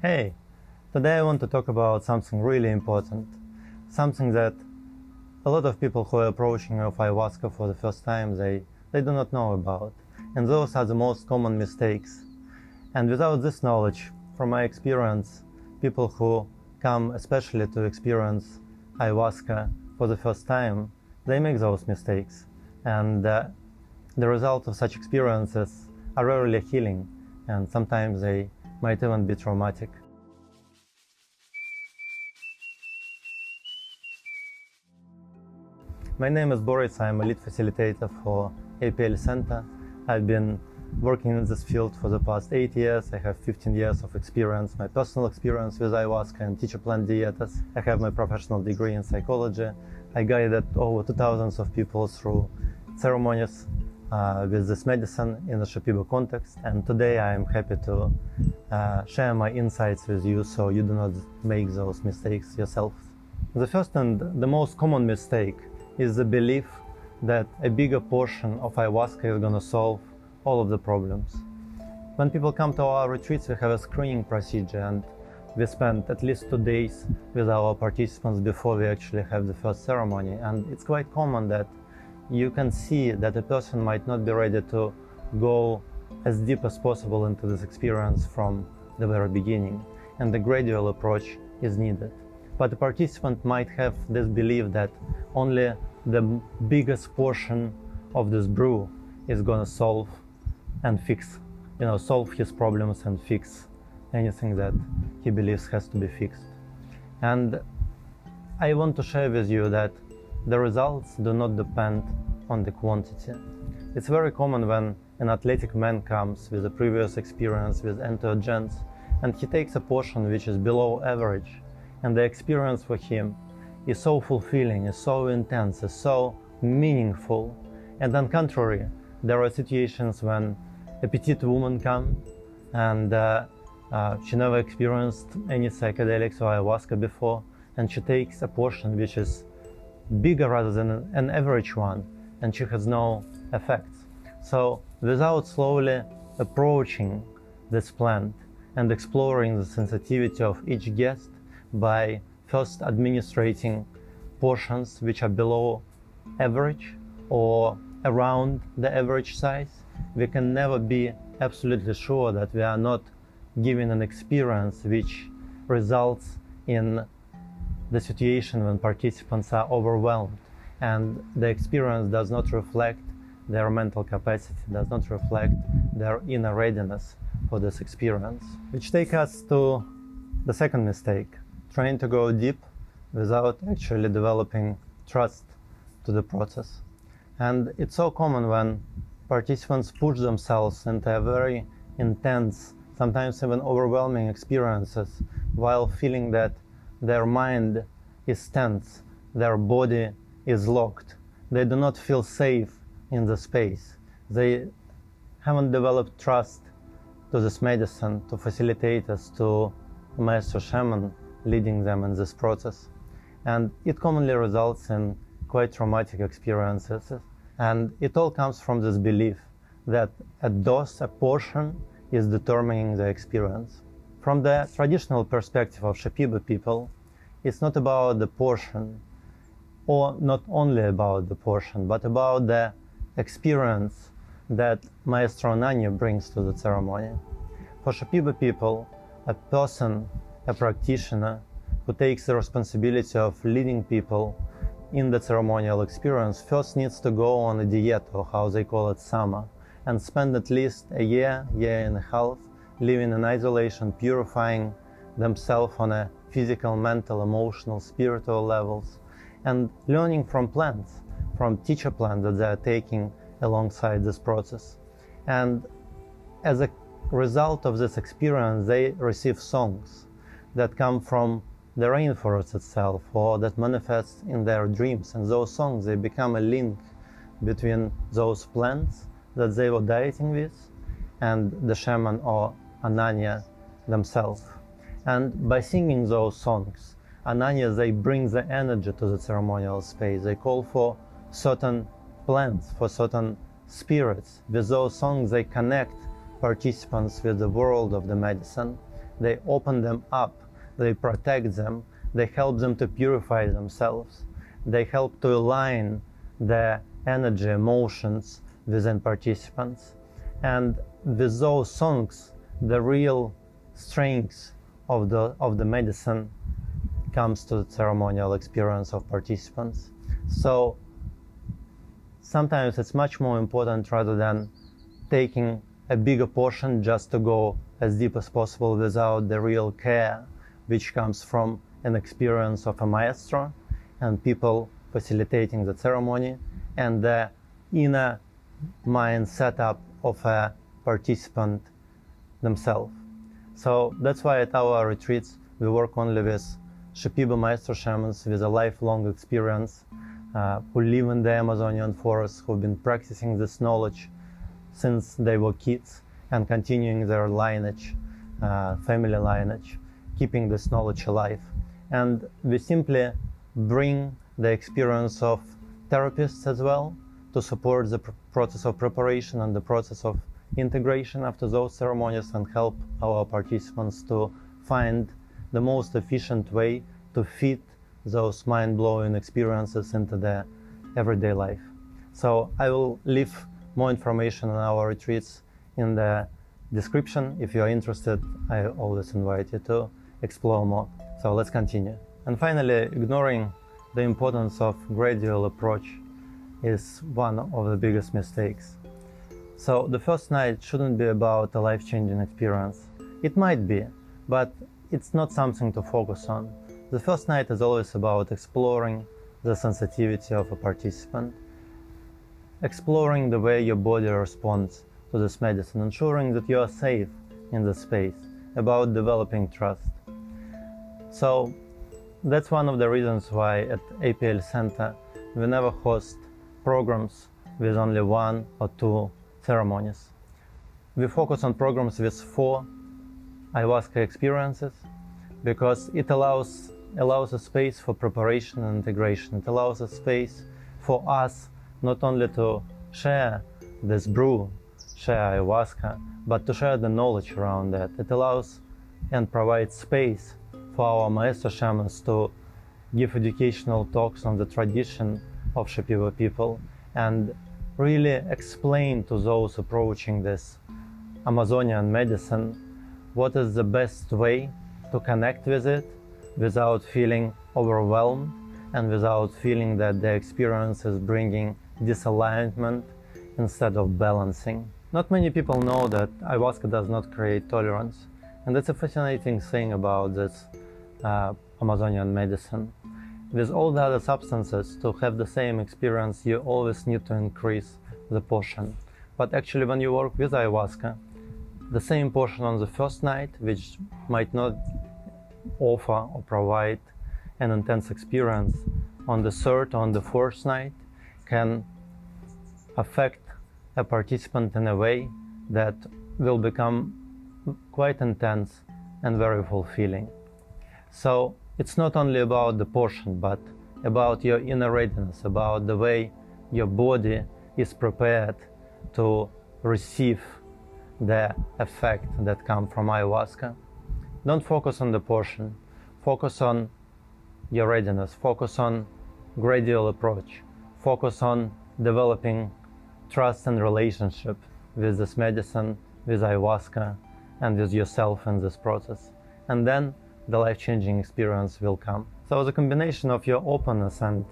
Hey, today I want to talk about something really important, something that a lot of people who are approaching of ayahuasca for the first time, they do not know about. And those are the most common mistakes. And without this knowledge, from my experience, people who come especially to experience ayahuasca for the first time, they make those mistakes. And the result of such experiences are rarely healing, and sometimes they might even be traumatic. My name is Boris, I'm a lead facilitator for APL Center. I've been working in this field for the past 8 years. I have 15 years of experience, my personal experience with ayahuasca and teacher plant dietas. I have my professional degree in psychology. I guided over 2,000 of people through ceremonies with this medicine in the Shipibo context. And today I am happy to share my insights with you so you do not make those mistakes yourself. The first and the most common mistake is the belief that a bigger portion of ayahuasca is going to solve all of the problems. When people come to our retreats, we have a screening procedure, and we spend at least 2 days with our participants before we actually have the first ceremony. And it's quite common that you can see that a person might not be ready to go as deep as possible into this experience from the very beginning, and the gradual approach is needed. But the participant might have this belief that only the biggest portion of this brew is going to solve and fix, solve his problems and fix anything that he believes has to be fixed. And I want to share with you that the results do not depend on the quantity. It's very common when an athletic man comes with a previous experience with entheogens and he takes a portion which is below average, and the experience for him is so fulfilling, is so intense, is so meaningful. And on contrary, there are situations when a petite woman comes and she never experienced any psychedelics or ayahuasca before, and she takes a portion which is bigger rather than an average one, and she has no effects. So without slowly approaching this plant and exploring the sensitivity of each guest by first administrating portions which are below average or around the average size, we can never be absolutely sure that we are not giving an experience which results in the situation when participants are overwhelmed and the experience does not reflect their mental capacity, does not reflect their inner readiness for this experience. Which takes us to the second mistake, trying to go deep without actually developing trust to the process. And it's so common when participants push themselves into a very intense, sometimes even overwhelming experiences while feeling that their mind is tense, their body is locked. They do not feel safe in the space. They haven't developed trust to this medicine, to facilitators, to maestro shaman leading them in this process. And it commonly results in quite traumatic experiences. And it all comes from this belief that a dose, a portion, is determining the experience. From the traditional perspective of Shipibo people, it's not about the portion, or not only about the portion, but about the experience that Maestro Nani brings to the ceremony. For Shipibo people, a person, a practitioner who takes the responsibility of leading people in the ceremonial experience first needs to go on a dieta, or how they call it, sama, and spend at least a year and a half living in isolation, purifying themselves on a physical, mental, emotional, spiritual levels, and learning from plants, from teacher plants that they are taking alongside this process. And as a result of this experience, they receive songs that come from the rainforest itself or that manifest in their dreams. And those songs, they become a link between those plants that they were dieting with and the shaman or Ananya themselves. And by singing those songs, Ananya, they bring the energy to the ceremonial space. They call for certain plants, for certain spirits. With those songs, they connect participants with the world of the medicine. they open them up, they protect them, they help them to purify themselves, they help to align the energy, emotions within participants. And with those songs, the real strength of the medicine comes to the ceremonial experience of participants. So sometimes it's much more important, rather than taking a bigger portion, just to go as deep as possible without the real care which comes from an experience of a maestro and people facilitating the ceremony and the inner mind setup of a participant themselves. So that's why at our retreats we work only with Shipibo maestro shamans with a lifelong experience who live in the Amazonian forest, who've been practicing this knowledge since they were kids and continuing their lineage, family lineage, keeping this knowledge alive. And we simply bring the experience of therapists as well to support the process of preparation and the process of integration after those ceremonies, and help our participants to find the most efficient way to fit those mind-blowing experiences into their everyday life. So I will leave more information on our retreats in the description. If you are interested, I always invite you to explore more. So let's continue. And finally, ignoring the importance of gradual approach is one of the biggest mistakes. So the first night shouldn't be about a life-changing experience. It might be, but it's not something to focus on. The first night is always about exploring the sensitivity of a participant, exploring the way your body responds to this medicine, ensuring that you are safe in the space, about developing trust. So that's one of the reasons why at APL Center we never host programs with only 1 or 2 ceremonies. We focus on programs with 4 ayahuasca experiences because it allows a space for preparation and integration. It allows a space for us not only to share this brew, share ayahuasca, but to share the knowledge around that. It allows and provides space for our maestro shamans to give educational talks on the tradition of Shipibo people and really explain to those approaching this Amazonian medicine what is the best way to connect with it without feeling overwhelmed and without feeling that the experience is bringing disalignment instead of balancing. Not many people know that ayahuasca does not create tolerance, and that's a fascinating thing about this Amazonian medicine. With all the other substances, to have the same experience, you always need to increase the portion. But actually, when you work with ayahuasca, the same portion on the first night, which might not offer or provide an intense experience, on the third or on the fourth night, can affect a participant in a way that will become quite intense and very fulfilling. So it's not only about the portion, but about your inner readiness, about the way your body is prepared to receive the effect that comes from ayahuasca. Don't focus on the portion, focus on your readiness, focus on gradual approach, focus on developing trust and relationship with this medicine, with ayahuasca, and with yourself in this process. And then the life-changing experience will come. So the combination of your openness and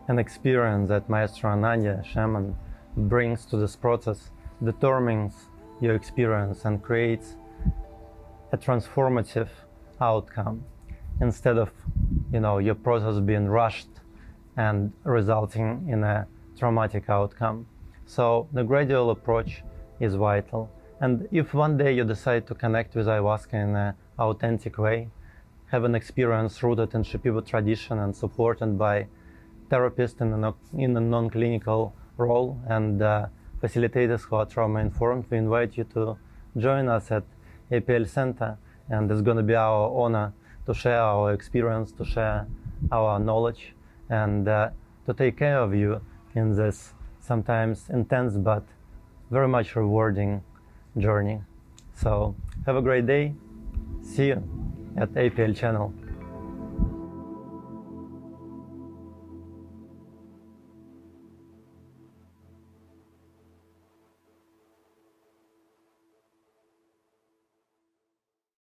an experience that Maestro Ananya, shaman, brings to this process determines your experience and creates a transformative outcome instead of, your process being rushed and resulting in a traumatic outcome. So the gradual approach is vital. And if one day you decide to connect with ayahuasca in an authentic way, have an experience rooted in Shipibo tradition and supported by therapists in a non-clinical role and facilitators who are trauma-informed, we invite you to join us at APL Center, and it's going to be our honor to share our experience, to share our knowledge, and to take care of you in this sometimes intense but very much rewarding journey. So have a great day. See you at APL channel.